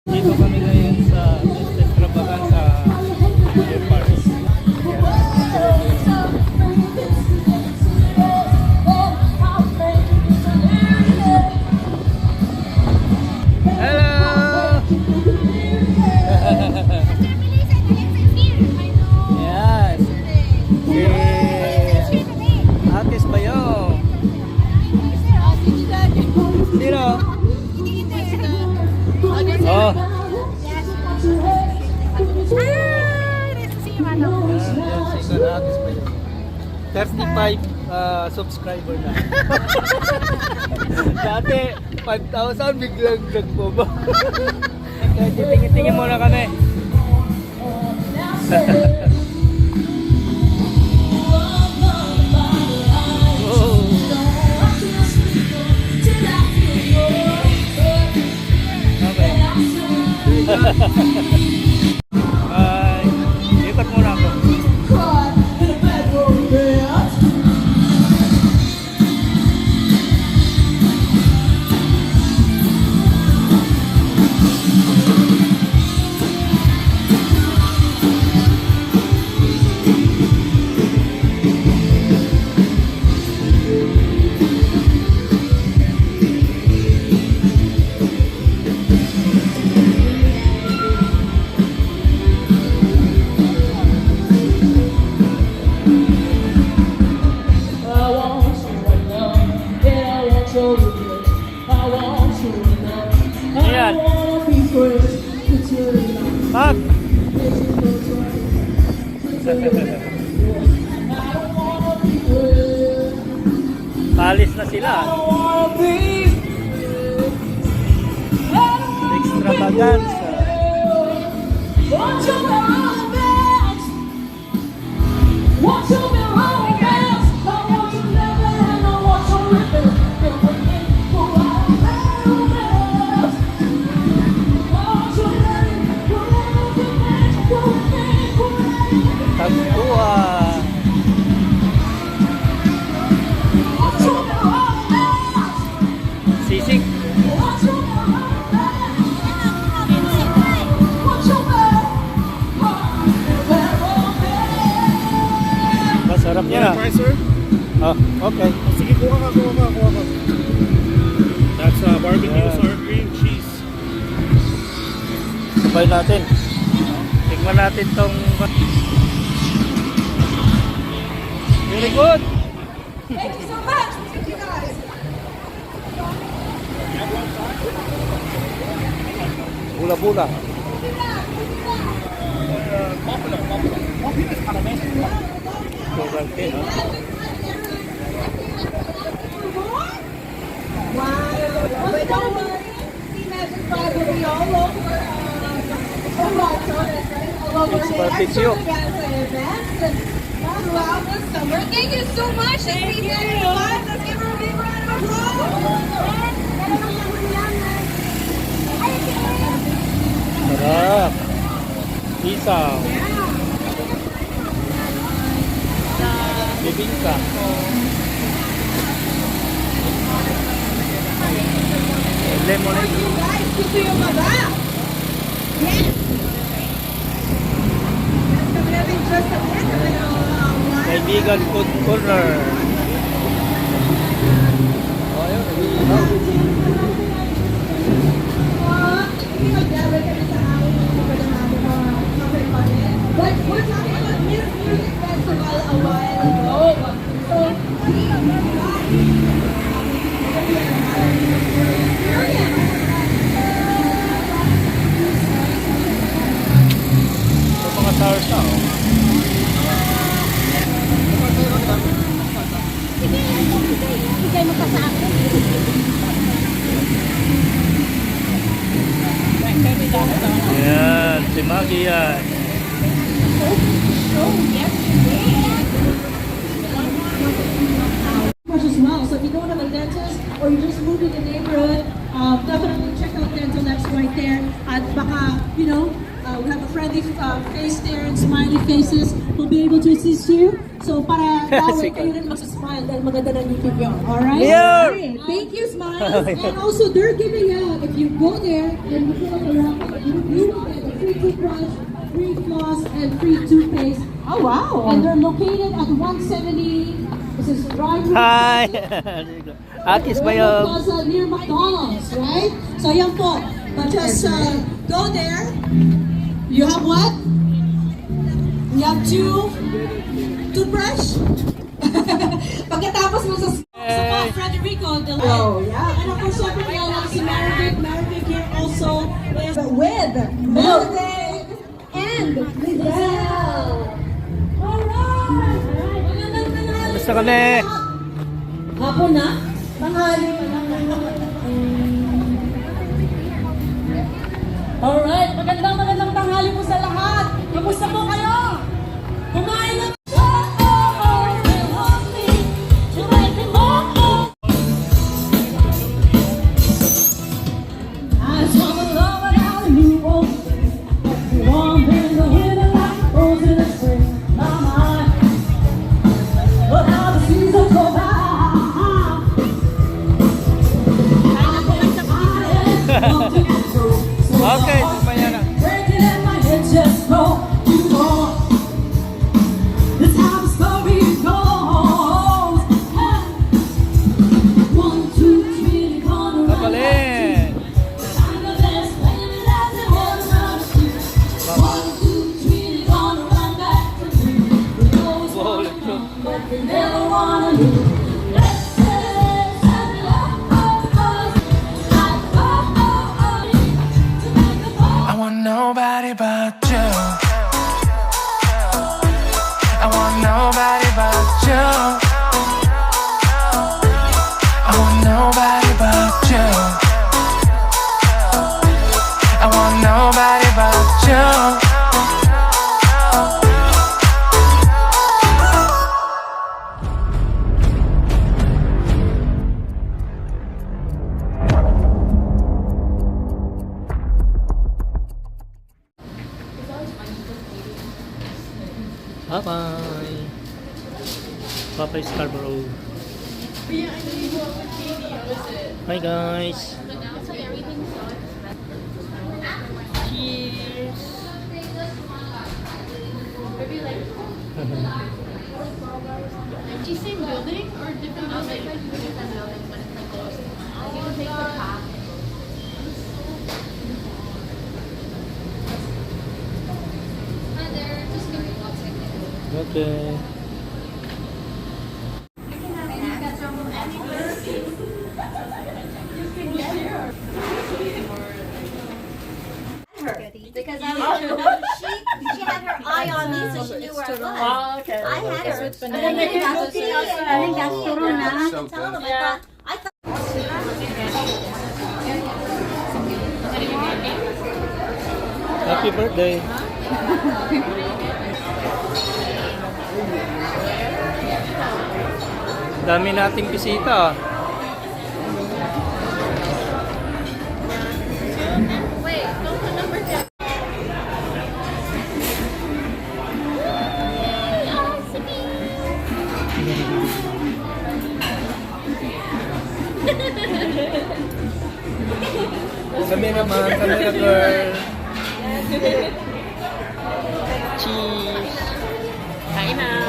Dito kami ngayon sa Extravaganza Air Park. Hello! Yes! Si Atis Bayong. Sino? Oh. Yan, si Atis Bayong. 35 subscriber na. Dati 5,000 biglang nagbaba. Kaya tingin-tingin muna kami. Oh. Okay. Bye. Ikot muna ako. Ayan. Pak! Palis na sila. Extravaganza. Tagpuan. Sisig. Masarap yan ah. Sir? Oh, okay. Sige, kuha ka. That's barbecue sour cream cheese. Sabay natin. Tingnan natin tong... Very good! Thank you so much. Thank you guys. Bula-bula. Sobrang kin, ha? Wow. But don't worry. See Magic Five will be all over. All over It's the barbecue. Extravaganza events and throughout the summer. Thank you so much. Thank you. Let's give her a big round of applause. Sarap. Isaw. Bibingka. Lemonade. Guys, gusto yung maba? Yes. That's coming up in just a minute. Kaibigan Food Corner. Oh, yun. But we're talking about Miss Music Festival a while ago. So, Ito mga sours na, oh. bigay mo pa sa akin. Yan, si Maggie yan. As well. So if you don't have a dentist or you just moved to the neighborhood, definitely check out Dental X right there. At baka, you know, we have a friendly face there and smiley faces who'll be able to assist you. So para that way kayo rin magsasmile dahil maganda na ngipin nyo. Alright? Mayor! Thank you, Smiles. And also, they're giving out, if you go there and you fill up the raffle, you will get a free toothbrush, free floss, and free toothpaste. Oh, wow. And they're located at 170, this is Drive Hi! Akis ba yung... Plaza near McDonald's, right? So yan po. But just go there. You have what? You have toothbrush? Pagkatapos mo sa Frederico, Oh, yeah. And of course, syempre yan si Marivic. Marivic here also is With milk. and Miguel. Alright! Basta kami. Hapon na? Tanghali pa lang. Alright, magandang tanghali po sa lahat. Kamusta po kayo? Kumain na. Okay, sumaya na. Kapalin! Wow, let's go. I want nobody but you. I want nobody but you. I want nobody but you. I want nobody but you. Bye-bye. Bye-bye, Scarborough. Hi, guys. Cheers. Is she same building or different building? Different building, but it's like close. You can take the path. Hi there, just give me 1 second. Okay. Because I was, she had her eye on me, so she knew where I was. Oh, okay. I had her. And then they keep looking outside. I think that's Corona. I can tell them. I thought. Happy birthday. Dami nating bisita. Wait, don't put number 10. Kami naman, camera girl. Cheese. Kain na.